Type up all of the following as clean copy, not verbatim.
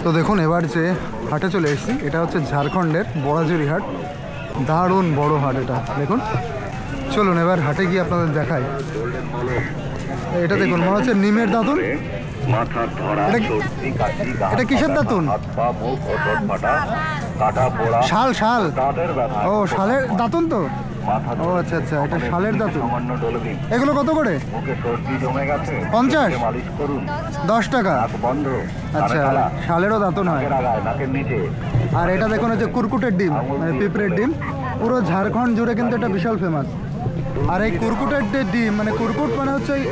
তো দেখুন এবার যে হাটে চলে এসেছি, এটা হচ্ছে ঝাড়খণ্ডের বড়াজুরি হাট। দারুণ বড় হাট এটা, দেখুন। চলুন এবার হাটে গিয়ে আপনাদের দেখাই। এটা দেখুন, মনে হচ্ছে নিমের দাঁতুন। এটা কিসের দাঁতুন? শাল, শাল। ও, শালের দাঁতুন তো। ও আচ্ছা আচ্ছা, এটা শালের দাঁতুন। এগুলো কত করে? 50, 10 টাকা। আচ্ছা, শালেরও দাঁতুন হয়। আর এটা দেখুন, হচ্ছে কুরকুটের ডিম, মানে পিঁপড়ের ডিম। পুরো ঝাড়খণ্ড জুড়ে কিন্তু এটা বিশাল ফেমাস। আর এই কুরকুটের ডিম, মানে কুরকুট মানে হচ্ছে ওই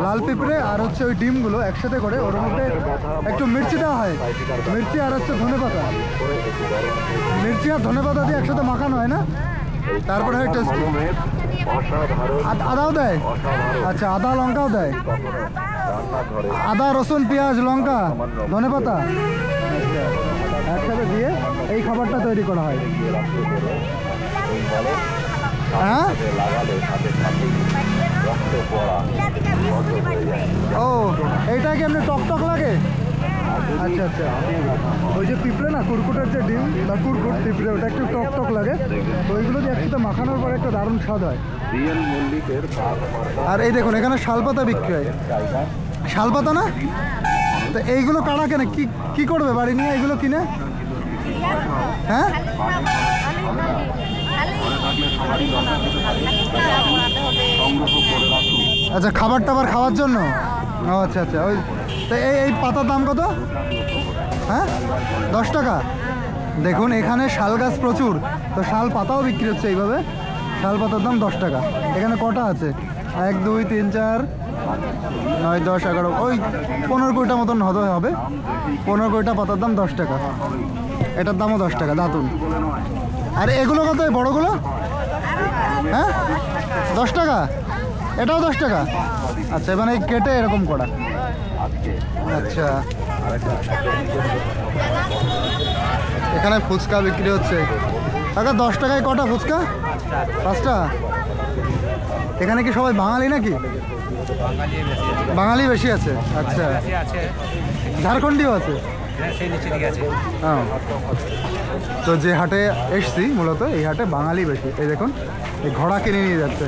লাল পিঁপড়ে আর হচ্ছে ওই ডিমগুলো একসাথে করে ওর মধ্যে একটু মির্চি দেওয়া হয়। মির্চি আর হচ্ছে ধনেপাতা, মির্চি আর ধনেপাতা দিয়ে একসাথে মাখানো হয় না, তারপরে হয় টেস্টি। আদাও দেয়? আচ্ছা, আদা লঙ্কাও দেয়। আদা, রসুন, পেঁয়াজ, লঙ্কা, ধনেপাতা একসাথে দিয়ে এই খাবারটা তৈরি করা হয়। হ্যাঁ, ও এইটা কি এমনি টক লাগে? আচ্ছা আচ্ছা, ওই যে পিঁপড়ে না, কুরকুটের যে ডিম বা কুরকুট পিঁপড়ে, ওটা একটু টক লাগে। তো ওইগুলো দিয়ে একসাথে মাখানোর পরে একটা দারুণ স্বাদ হয়। আর এই দেখুন, এখানে শালপাতা বিক্রি হয়। শালপাতা না? তো এইগুলো কারা কেনে? কি করবে বাড়ি নিয়ে এইগুলো কিনে? হ্যাঁ, আচ্ছা, খাবার টাবার খাওয়ার জন্য। ও আচ্ছা আচ্ছা, ওই তো এই পাতার দাম কত? হ্যাঁ, 10 টাকা। দেখুন এখানে শাল গাছ প্রচুর, তো শাল পাতাও বিক্রি হচ্ছে এইভাবে। শাল পাতার দাম 10 টাকা। এখানে কটা আছে? 1, 2, 3, 4, 9, 10, 11, ওই 15-20টা মতন হবে। 15-20টা পাতার দাম 10 টাকা। এটার দামও 10 টাকা, দাঁতুন। আর এগুলো কত, এই বড়গুলো? হ্যাঁ, 10 টাকা। এটাও 10 টাকা। আচ্ছা, এবার এই কেটে এরকম করা। আচ্ছা, এখানে ফুচকা বিক্রি হচ্ছে। কাকা, 10 টাকায় কটা ফুচকা? 5টা। এখানে কি সবাই বাঙালি নাকি? বাঙালি বেশি আছে। আচ্ছা, ঝাড়খণ্ডিও আছে। হ্যাঁ, তো যে হাটে এসছি মূলত, এই হাটে বাঙালি বেশি। এই দেখুন, এই ঘোড়া কিনে নিয়ে যাচ্ছে।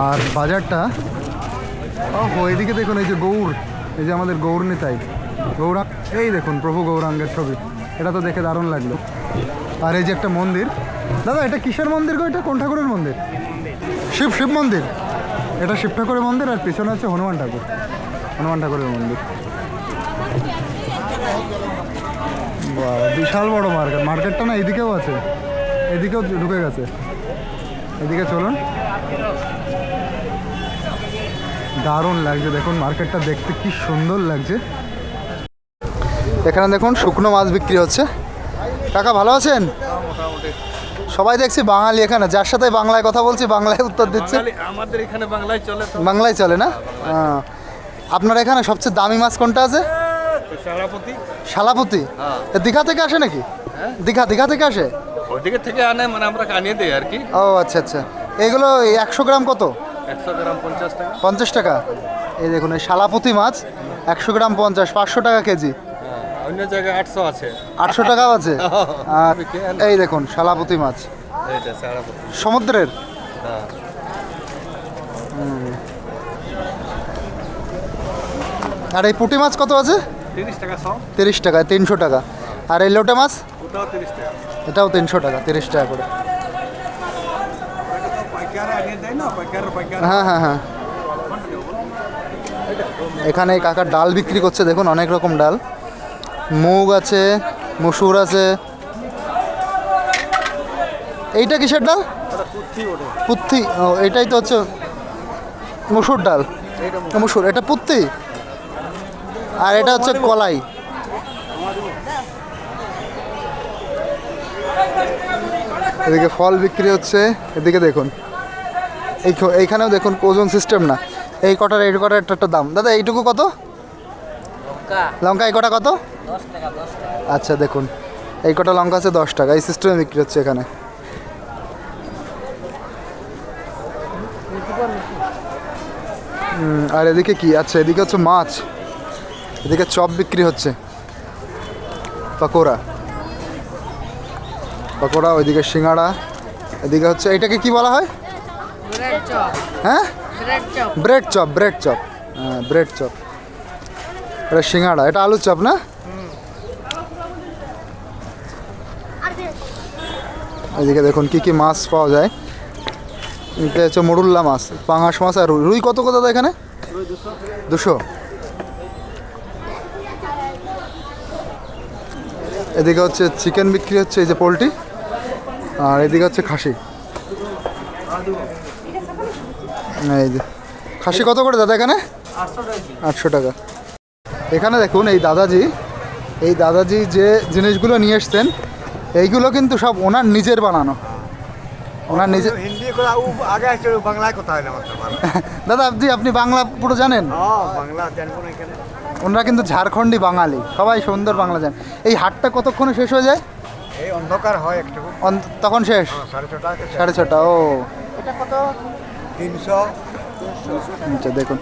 আর বাজারটা ওইদিকে দেখুন, এই যে গৌর, এই যে আমাদের গৌর নিতাই গৌরাঙ্গ, এই দেখুন প্রভু গৌরাঙ্গের ছবি। এটা তো দেখে দারুণ লাগলো। আর এই যে একটা মন্দির। দাদা, এটা কিসের মন্দির গো? এটা কোন ঠাকুরের মন্দির? শিব মন্দির। এটা শিব ঠাকুরের মন্দির, আর পিছনে আছে হনুমান ঠাকুরের মন্দির। বিশাল বড় মার্কেটটা না, এদিকেও আছে, এদিকেও ঢুকে গেছে। এদিকে চলুন, দারুণ লাগছে। দেখুন মার্কেটটা দেখতে কি সুন্দর লাগছে। এখানে দেখুন শুকনো মাছ বিক্রি হচ্ছে। কাকা, ভালো আছেন? সবাই দেখছি বাঙালি এখানে, যার সাথে বাংলায় কথা বলছি বাংলায় উত্তর দিচ্ছে। আমাদের এখানে বাংলায় চলে। বাংলায় চলে না? আপনার এখানে সবচেয়ে দামি মাছ কোনটা আছে? শালাপতি। দীঘা থেকে আসে নাকি? দীঘা থেকে আসে? ওইদিকে থেকে আনে, মানে আমরা আনিয়ে দিই আর কি। ও আচ্ছা আচ্ছা। এগুলো 100 গ্রাম কত? 100 গ্রাম 50 টাকা। 50 টাকা। এই দেখুন, এই শালাপতি মাছ 100 গ্রাম 50, 500 টাকা কেজি। অন্য জায়গায় 800 আছে। 800 টাকাও আছে। আর এই দেখুন শালাপতি মাছ, সমুদ্রের। আর এই পুঁটি মাছ কত আছে? 30 টাকা সব। 30 টাকা, 300 টাকা। আর এই লোটে মাছ? ওটাও 30 টাকা। এটাও 300 টাকা, 30 টাকা করে। হ্যাঁ হ্যাঁ হ্যাঁ। এখানে কাকার ডাল বিক্রি করছে, দেখুন অনেক রকম ডাল। মুগ আছে, মসুর আছে। এইটা কিসের ডাল? পুত্থি। ও, এটাই তো হচ্ছে মসুর ডাল। মসুর, এটা পুত্থি। আর এটা হচ্ছে কলাই। এদিকে ফল বিক্রি হচ্ছে। এদিকে দেখুন, এইখানেও দেখুন ওজন সিস্টেম না। এই কটার একটা দাম। দাদা, এইটুকু কত? লঙ্কা এই কটা কত? 10 টাকা। আচ্ছা, দেখুন এই কটা লঙ্কা আছে 10 টাকা। এই সিস্টেমে বিক্রি হচ্ছে এখানে। আর এদিকে কি? আচ্ছা, এদিকে হচ্ছে মাছ, এদিকে চপ বিক্রি হচ্ছে, পকোড়া পকোড়া, ওইদিকে সিঙ্গাড়া, এদিকে হচ্ছে এটাকে কি বলা হয়? Bread chop. হ্যাঁ, bread chop. Bread chop, bread chop, হ্যাঁ ব্রেড চপ। এটা সিঙ্গাড়া, এটা আলুর চপ না? এদিকে দেখুন কি কি মাছ পাওয়া যায়। এটা হচ্ছে মোরুল্লা মাছ, পাঙাশ মাছ আর রুই। রুই কত কত দাদা এখানে? 200। এদিকে হচ্ছে চিকেন বিক্রি হচ্ছে, এই যে পোলট্রি, আর এদিকে হচ্ছে খাসি। এই যে খাসি কত করে দাদা এখানে? 800 টাকা। এখানে দেখুন এই দাদাজি যে জিনিসগুলো নিয়ে এসছেন, এইগুলো কিন্তু সব ওনার নিজের বানানো, ওনার নিজে। হিন্দি কথা আগে আসছে, বাংলায় কথা হয় না মাত্র। দাদা আপনি বাংলা পুরো জানেন? বাংলা জানবো না এখানে। ওনারা কিন্তু ঝাড়খণ্ডী বাঙালি, সবাই সুন্দর বাংলা জানেন। এই হাটটা কতক্ষণে শেষ হয়ে যায়? এই অন্ধকার হয় একটু, তখন শেষ 6:30 6:30। ও এটা কত? 300। আচ্ছা দেখুন,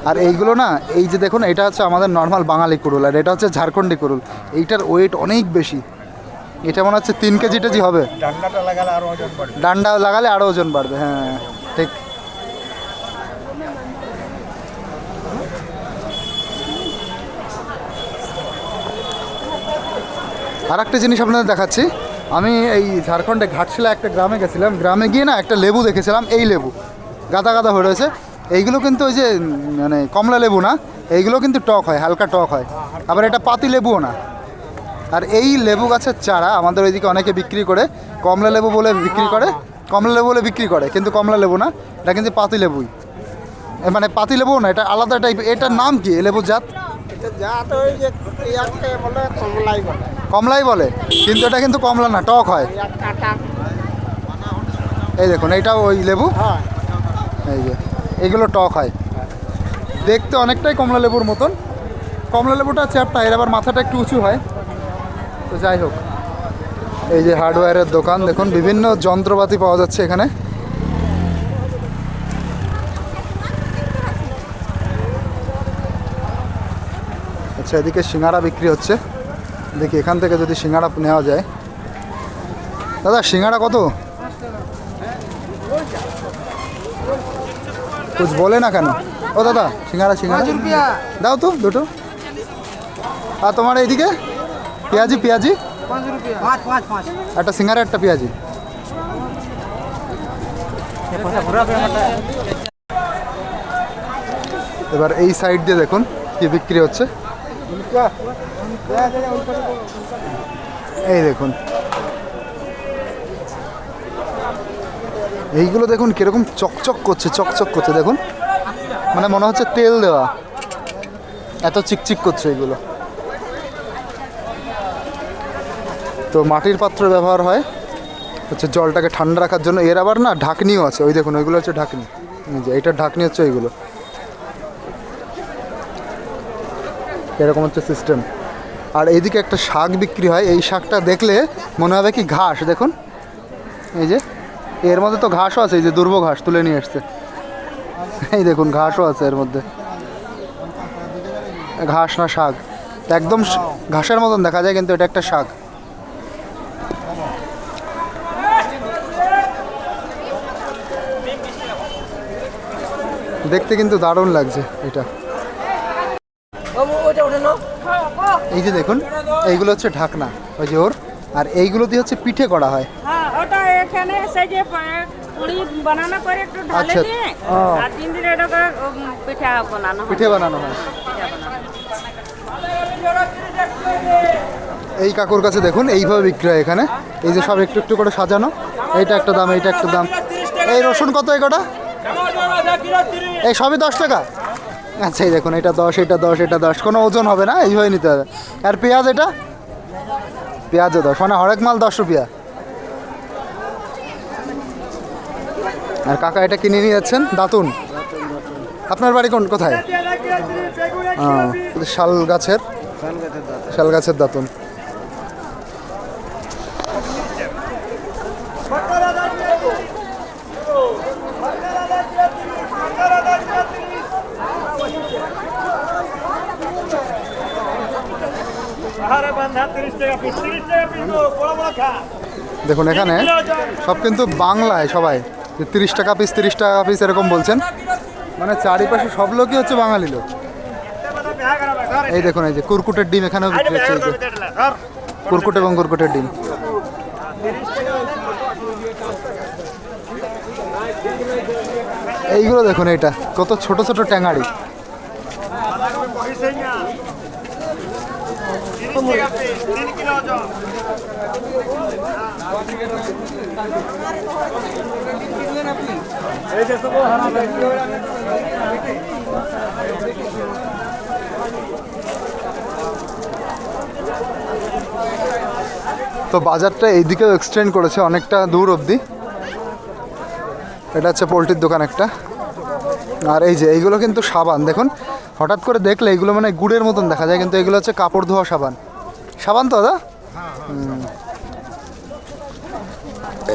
আর এইগুলো না, এই যে দেখুন, এটা হচ্ছে আমাদের নর্মাল বাঙালি কুরুল, আর এটা হচ্ছে ঝাড়খণ্ডী কুরুল। এইটার ওয়েট অনেক বেশি, এটা মনে হচ্ছে 3 কেজি টেজি হবে। ডান্ডাটা লাগালে আরো ওজন বাড়বে। ডান্ডা লাগালে আরও ওজন বাড়বে, হ্যাঁ ঠিক। আর একটা জিনিস আপনাদের দেখাচ্ছি, আমি এই ঝাড়খণ্ডে ঘাটশিলা একটা গ্রামে গেছিলাম, গ্রামে গিয়ে না একটা লেবু দেখেছিলাম, এই লেবু গাদা গাদা হয়ে রয়েছে। এইগুলো কিন্তু ওই যে মানে কমলা লেবু না, এইগুলো কিন্তু টক হয়, হালকা টক হয়, আবার এটা পাতি লেবুও না। আর এই লেবু গাছের চারা আমাদের ওইদিকে অনেকে বিক্রি করে, কমলা লেবু বলে বিক্রি করে, কমলা লেবু বলে বিক্রি করে, কিন্তু কমলা লেবু না, এটা কিন্তু পাতি লেবুই, মানে পাতি লেবু না, এটা আলাদা টাইপ। এটার নাম কি এই লেবুর জাত? এটা যা তো ওই যে ইয়াকে বলে কমলাই বলে। কমলাই বলে, কিন্তু এটা কিন্তু কমলা না, টক হয়। কাটা। এই দেখুন, এইটাও ওই লেবু, হ্যাঁ, এই যে এইগুলো টক হয়, দেখতে অনেকটাই কমলা লেবুর মতন। কমলা লেবুটা চ্যাপটা, এর আবার মাথাটা একটু উঁচু হয়। তো যাই হোক, এই যে হার্ডওয়্যারের দোকান দেখুন, বিভিন্ন যন্ত্রপাতি পাওয়া যাচ্ছে এখানে। আচ্ছা, এদিকে সিঙ্গাড়া বিক্রি হচ্ছে, দেখি এখান থেকে যদি সিঙ্গাড়া নেওয়া যায়। দাদা সিঙ্গাড়া কত? কুছ বলে না কেন? ও দাদা সিঙ্গাড়া দাও তো দুটো। আর তোমার এইদিকে পেঁয়াজি 5 একটা সিঙ্গাড়া, একটা পেঁয়াজি। এবার এই সাইড দিয়ে দেখুন কি বিক্রি হচ্ছে, এই দেখুন এইগুলো দেখুন কিরকম চকচক করছে, চকচক করছে দেখুন, মানে মনে হচ্ছে তেল দেওয়া, এত চিকচিক করছে এগুলো। তো মাটির পাত্র ব্যবহার হয় হচ্ছে জলটাকে ঠান্ডা রাখার জন্য। এর আবার না ঢাকনিও আছে, ওই দেখুন ওইগুলো হচ্ছে ঢাকনি, এই যে এইটার ঢাকনি হচ্ছে এইগুলো, এরকম হচ্ছে সিস্টেম। আর এইদিকে একটা শাক বিক্রি হয়, এই শাকটা দেখলে মনে হবে কি ঘাস, দেখুন এই যে এর মধ্যে তো ঘাসও আছে, এই যে দুর্ব ঘাস তুলে নিয়ে এসছে, এই দেখুন ঘাসও আছে এর মধ্যে, ঘাস না শাক, একদম ঘাসের মতন দেখা যায়, কিন্তু এটা একটা শাক। দেখতে কিন্তু দারুণ লাগছে এটা। এই যে দেখুন এইগুলো হচ্ছে ঢাকনা, ওই যে ওর, আর এইগুলো দিয়ে হচ্ছে পিঠে করা হয়। হ্যাঁ, ওটা এখানে সেই যে পুরি বানানো করে একটু ঢালে আচ্ছা, দিয়ে, ও। আর 3 দিন এটা করে পিঠা বানানো হয়। পিঠে বানানো হয়। পিঠা বানানো হয়। এই কাকুর কাছে দেখুন এইভাবে বিক্রি হয় এখানে, এই যে সব একটু একটু করে সাজানো, এইটা একটা দাম, এইটা একটা দাম। এই রসুন কত এগোটা? এই সবই 10 টাকা। আচ্ছা, এই দেখুন এটা 10, এটা 10, এটা 10, কোনো ওজন হবে না, এইভাবে নিতে হবে। আর পেঁয়াজ, এটা পেঁয়াজও 10, মানে হরেক মাল 10 রুপিয়া। আর কাকা এটা কিনে নিয়ে যাচ্ছেন দাতুন। আপনার বাড়ি কোথায়? শাল গাছের দাতুন। দেখুন এখানে সব কিন্তু বাংলায় সবাই, যে 30 টাকা পিস 30 টাকা পিস এরকম বলছেন, মানে চারিপাশে সব লোকই হচ্ছে বাঙালি লোক। এই দেখুন এই যে কুরকুটের ডিম এখানেও বিক্রি হচ্ছে, এই যে কুরকুট এবং কুরকুটের ডিম। এইগুলো দেখুন, এইটা কত ছোট ছোট ট্যাঙাড়ি। তো বাজারটা এইদিকেও এক্সটেন্ড করেছে অনেকটা দূর অবধি। এটা হচ্ছে পোলট্রির দোকান একটা। আর এই যে এইগুলো কিন্তু সাবান, দেখুন হঠাৎ করে দেখলে এইগুলো মানে গুড়ের মতন দেখা যায়, কিন্তু এগুলো হচ্ছে কাপড় ধোয়া সাবান। সাবান তো দাদা?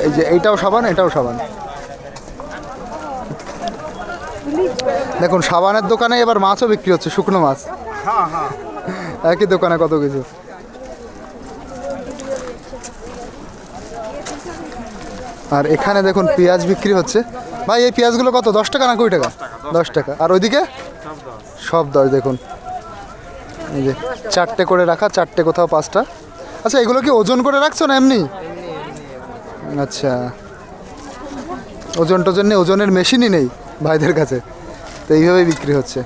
এই যে এইটাও সাবান, এটাও সাবান। দেখুন সাবানের দোকানে এবার মাছও বিক্রি হচ্ছে, শুকনো মাছ। একই দোকানে কত কিছু। আর এখানে দেখুন পেঁয়াজ বিক্রি হচ্ছে। ভাই এই পেঁয়াজগুলো কত, 10 টাকা না 20 টাকা? 10 টাকা। আর ওইদিকে সব 10। দেখুন এই যে 4টে করে রাখা, 4টে কোথাও 5টা। আচ্ছা এগুলো কি ওজন করে রাখছো না এমনি? আচ্ছা, ওজন টোজন নেই, ওজনের মেশিনই নেই ভাইদের কাছে, তো এইভাবেই বিক্রি হচ্ছে।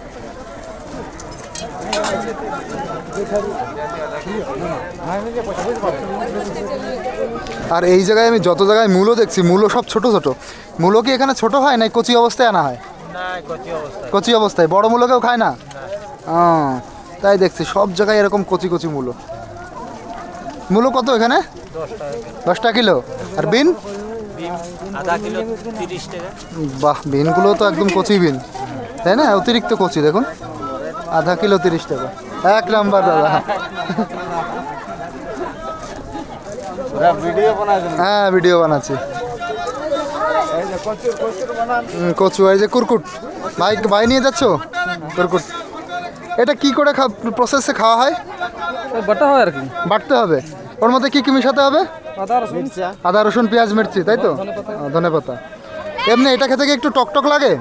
আর এই জায়গায় আমি যত জায়গায় মূলো দেখছি, মূলো সব ছোট ছোট। মূলো কি এখানে ছোট হয় না কচি অবস্থায় আনা হয়? কচি অবস্থায়। বড় মূলো কেউ খায় না? তাই দেখছি সব জায়গায় এরকম কচি কচি মূলো। মূলো কত এখানে? 10 টাকা কিলো। আর বিন? আধা কিলো 30 টাকা। বাহ, বিনগুলো তো একদম কচি বিন, তাই না? অতিরিক্ত কচি। দেখুন আধা কিলো 30 টাকা। এক নাম্বার দাদা। হ্যাঁ ভিডিও বানাচ্ছি। কচু, এই যে কুরকুট। ভাই ভাই নিয়ে যাচ্ছ কুরকুট? এটা কি করে প্রসেসে খাওয়া হয়? বাটা হয় আর কি। বাটতে হবে। ওর মধ্যে কি কি মিশাতে হবে? আদা রসুন পেঁয়াজ মির্চি, তাই তো? ধনেপাতা। এমনি এটা খেতে কি একটু টকটক লাগে?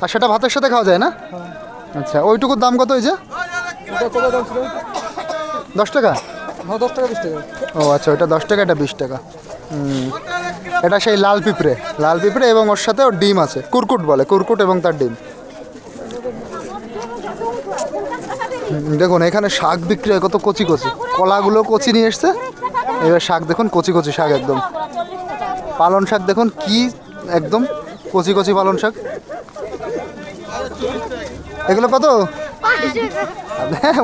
আর সেটা ভাতের সাথে খাওয়া যায় না? আচ্ছা, ওইটুকুর দাম কত? এই যে 10 টাকা। 10 টাকা 20 টাকা। ও আচ্ছা, ওইটা 10 টাকা, এটা 20 টাকা। এটা সেই লাল পিঁপড়ে, লাল পিঁপড়ে এবং ওর সাথে ওর ডিম আছে, কুরকুট বলে, কুরকুট এবং তার ডিম। দেখুন এখানে শাক বিক্রি হয় কত কচি কচি। কলাগুলো কচি নিয়ে এসছে, এবার শাক দেখুন কচি কচি শাক একদম। পালন শাক দেখুন কি একদম কচি কচি পালন শাক। এগুলো কত?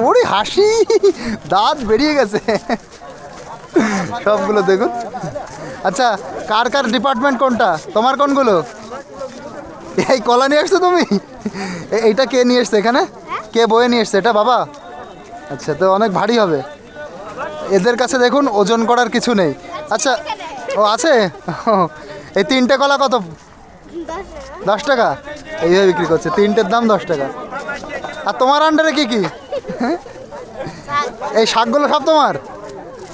ওরে হাসি, দাঁত বেরিয়ে গেছে সবগুলো দেখুন। আচ্ছা কার কার ডিপার্টমেন্ট কোনটা? তোমার কোনগুলো? এই কলা নিয়ে আসছো তুমি? এইটা কে নিয়ে এসছে এখানে? কে বয়ে নিয়ে এসছে এটা? বাবা? আচ্ছা, তো অনেক ভারী হবে। এদের কাছে দেখুন ওজন করার কিছু নেই। আচ্ছা, ও আছে। এই 3টে কলা কত? 10 টাকা। এইভাবে বিক্রি করছে, 3টের দাম 10 টাকা। আর তোমার আন্ডারে কি কি? এই শাকগুলো সব তোমার?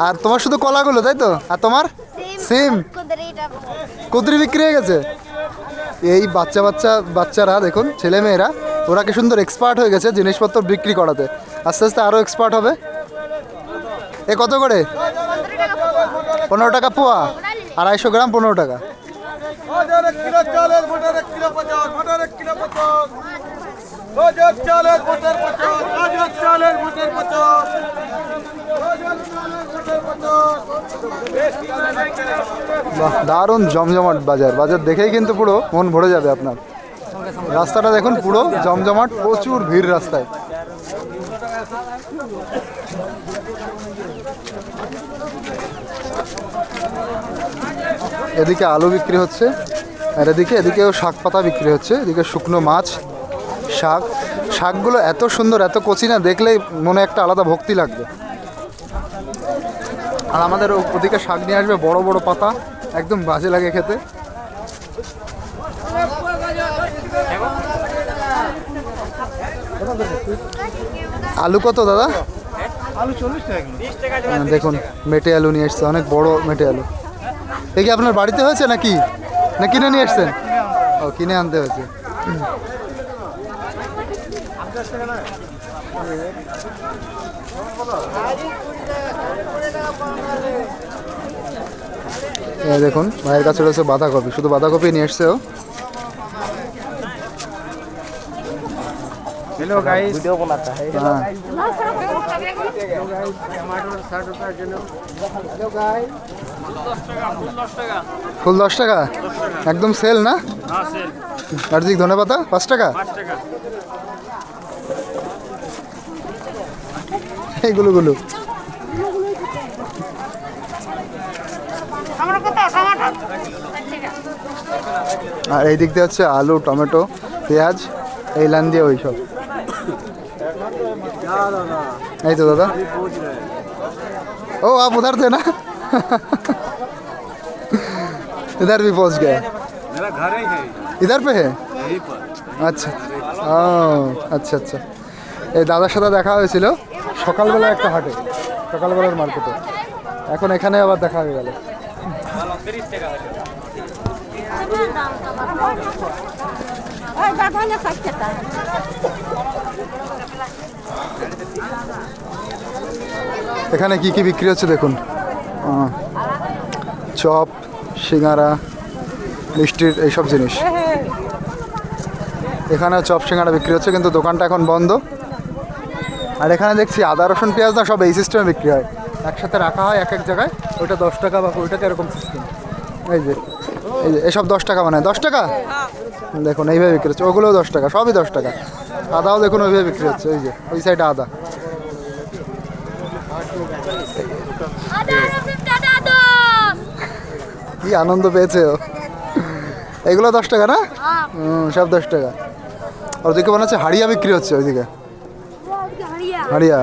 আর তোমার শুধু কলাগুলো, তাই তো? আর তোমার সিম কুদরি বিক্রি হয়ে গেছে। এই বাচ্চারা দেখুন, ছেলে মেয়েরা, ওরা কি সুন্দর এক্সপার্ট হয়ে গেছে জিনিসপত্র বিক্রি করাতে। আস্তে আস্তে আরও এক্সপার্ট হবে। এ কত করে? 15 টাকা পোয়া। 250 গ্রাম 15 টাকা। বাহ, দারুণ জমজমাট বাজার। বাজার দেখেই কিন্তু পুরো মন ভরে যাবে আপনার। রাস্তাটা দেখুন পুরো জমজমাট, প্রচুর ভিড় রাস্তায়। এদিকে আলু বিক্রি হচ্ছে, আর এদিকেও শাক পাতা বিক্রি হচ্ছে। এদিকে শুকনো মাছ, শাক। শাকগুলো এত সুন্দর, এত কচি না, দেখলেই মনে একটা আলাদা ভক্তি লাগবে। আর আমাদের ওদিকে শাক নিয়ে আসবে বড় বড় পাতা, একদম বাজে লাগে খেতে। আলু কত দাদা? দেখুন মেটে আলু নিয়ে এসছে, অনেক বড় মেটে আলু। এই কি আপনার বাড়িতে হয়েছে নাকি, না কিনে নিয়ে এসছেন? ও, কিনে আনতে হয়েছে। দেখুন ভাইয়ের কাছে রয়েছে বাঁধাকপি, শুধু বাঁধাকপি নিয়ে এসছে ও। हेलो गाइस वीडियो बनाता है হ্যাঁ, टमाटर 60 रुपए किलो हेलो गाइस ফুল 10 টাকা একদম সেল না? আর দিক ধনে পাতা 5 টাকা। এইগুলো আর এই দিক দিয়ে হচ্ছে আলু, টমেটো, পেঁয়াজ, এই লাইন দিয়ে ওই সব। এই তো দাদা, ओ आप उधर थे ना? इधर भी पहुंच गए। मेरा घर ही है इधर पे है? यहीं पर। আচ্ছা ও আচ্ছা আচ্ছা। এই দাদার সাথে দেখা হয়েছিল সকালবেলা একটা হাটে, সকালবেলার মার্কেটে। এখন এখানে আবার দেখা হয়ে গেল। ওই বাবা না খাচ্ছেটা এখানে কি কি বিক্রি হচ্ছে দেখুন। চপ, সিঙ্গারা, মিষ্টির এইসব জিনিস। এখানে চপ সিঙ্গারা বিক্রি হচ্ছে, কিন্তু দোকানটা এখন বন্ধ। আর এখানে দেখছি আদা রসুন পেঁয়াজ না সব এই সিস্টেমে বিক্রি হয়, একসাথে রাখা হয় এক এক জায়গায়। ওইটা 10 টাকা বা 20 টাকা এরকম সিস্টেম। এই যে এসব 10 টাকা, মানে 10 টাকা দেখুন এইভাবে বিক্রি হচ্ছে। ওগুলোও 10 টাকা, সবই 10 টাকা। আদাও দেখুন ওইভাবে বিক্রি হচ্ছে, ওই যে ওই সাইডে আদা। কি আনন্দ পেয়েছে ও। এগুলো 10 টাকা না? সব 10 টাকা। আর ওদিকে মনে হচ্ছে হাড়িয়া বিক্রি হচ্ছে, ওইদিকে হাড়িয়া।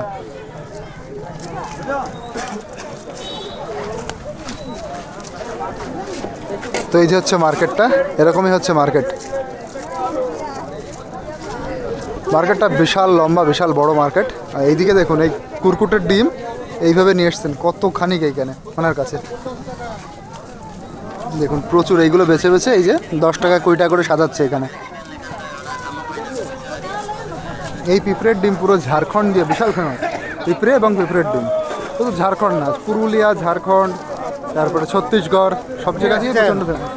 তো এই যে হচ্ছে মার্কেটটা, এরকমই হচ্ছে মার্কেট। মার্কেটটা বিশাল লম্বা, বিশাল বড় মার্কেট। আর এইদিকে দেখুন এই কুরকুটের ডিম এইভাবে নিয়ে এসছেন কতখানি এইখানে ওনার কাছে। দেখুন প্রচুর, এইগুলো বেছে বেছে এই যে 10 টাকা 20 টাকা করে সাজাচ্ছে এখানে। এই পিঁপড়ের ডিম পুরো ঝাড়খণ্ড দিয়ে বিশাল ফেমাস। পিঁপড়ে এবং পিঁপড়ের ডিম শুধু ঝাড়খণ্ড না, পুরুলিয়া, ঝাড়খণ্ড, তারপরে ছত্তিশগড়, সব জায়গা দিয়ে প্রচণ্ড ফেমাস।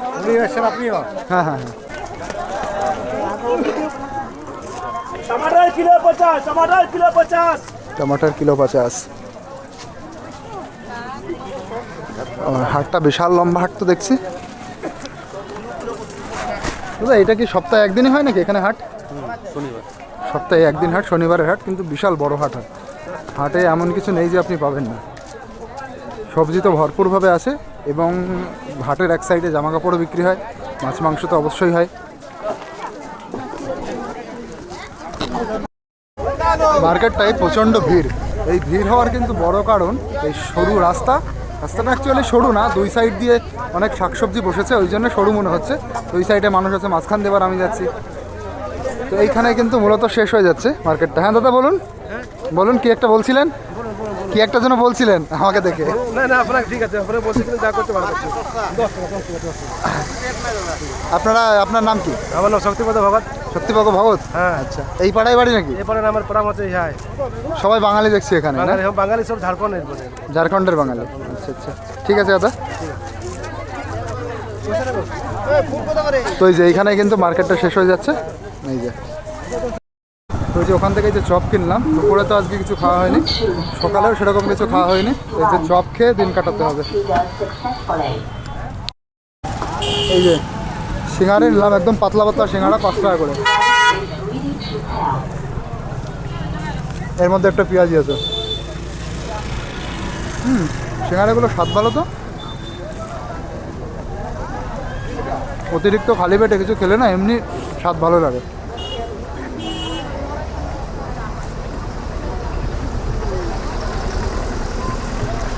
হ্যাঁ হ্যাঁ হ্যাঁ। टमाटर किलो 50 टमाटर किलो 50 टमाटर किलो 50। হাটটা বিশাল লম্বা হাট তো দেখছি। দাদা এটা কি সপ্তাহে একদিনই হয় নাকি এখানে হাট? শনিবার সপ্তাহে একদিন হাট, শনিবারের হাট, কিন্তু বিশাল বড় হাট হয়। হাটে এমন কিছু নেই যে আপনি পাবেন না। সবজি তো ভরপুরভাবে আসে, এবং হাটের এক সাইডে জামা কাপড়ও বিক্রি হয়, মাছ মাংস তো অবশ্যই হয়। মার্কেটটায় প্রচণ্ড ভিড়। এই ভিড় হওয়ার কিন্তু বড় কারণ এই সরু রাস্তাটা অ্যাকচুয়ালি সরু না, দুই সাইড দিয়ে অনেক শাকসবজি বসেছে, ওই জন্য সরু মনে হচ্ছে। দুই সাইডে মানুষ আছে, মাঝখান দিয়ে আমি যাচ্ছি, তো এইখানে কিন্তু মূলত শেষ হয়ে যাচ্ছে মার্কেটটা। হ্যাঁ দাদা বলুন, বলুন কি একটা বলছিলেন, কি একটা যেন বলছিলেন আমাকে দেখে। না না আপনার ঠিক আছে, আপনারা বলছি কিন্তু যা করতে পারবেন। আপনার নাম কি? আমার নাম শক্তিপদ ভগত। শক্তিপদ ভগত? হ্যাঁ। আচ্ছা, এই পাড়ায় বাড়ি নাকি? এরপরে আমার পড়া মতো হ্যাঁ সবাই বাঙালি দেখছি এখানে, না? বাঙালি সব ঝাড়খণ্ডের বলে। ঝাড়খণ্ডের বাঙালি। আচ্ছা আচ্ছা, ঠিক আছে দাদা। তো এই যে এইখানে কিন্তু মার্কেটটা শেষ হয়ে যাচ্ছে। এই যে তো যে ওখান থেকে যে চপ কিনলাম, দুপুরে তো আজকে কিছু খাওয়া হয়নি, সকালেও সেরকম কিছু খাওয়া হয়নি। এই যে চপ খেয়ে দিন কাটাতে হবে। এই যে সিঙ্গারা নিলাম, একদম পাতলা পাতলা সিঙ্গারা, 5 টাকা করে। এর মধ্যে একটা পেঁয়াজি আছে। সিঙ্গারাগুলো স্বাদ ভালো তো। অতিরিক্ত খালি পেটে কিছু খেলে না এমনি স্বাদ ভালো লাগে।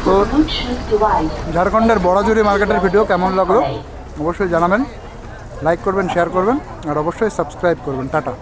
তো ঝাড়খণ্ডের বড়াজুরি মার্কেটের ভিডিও কেমন লাগলো অবশ্যই জানাবেন, লাইক করবেন, শেয়ার করবেন, আর অবশ্যই সাবস্ক্রাইব করবেন। টাটা।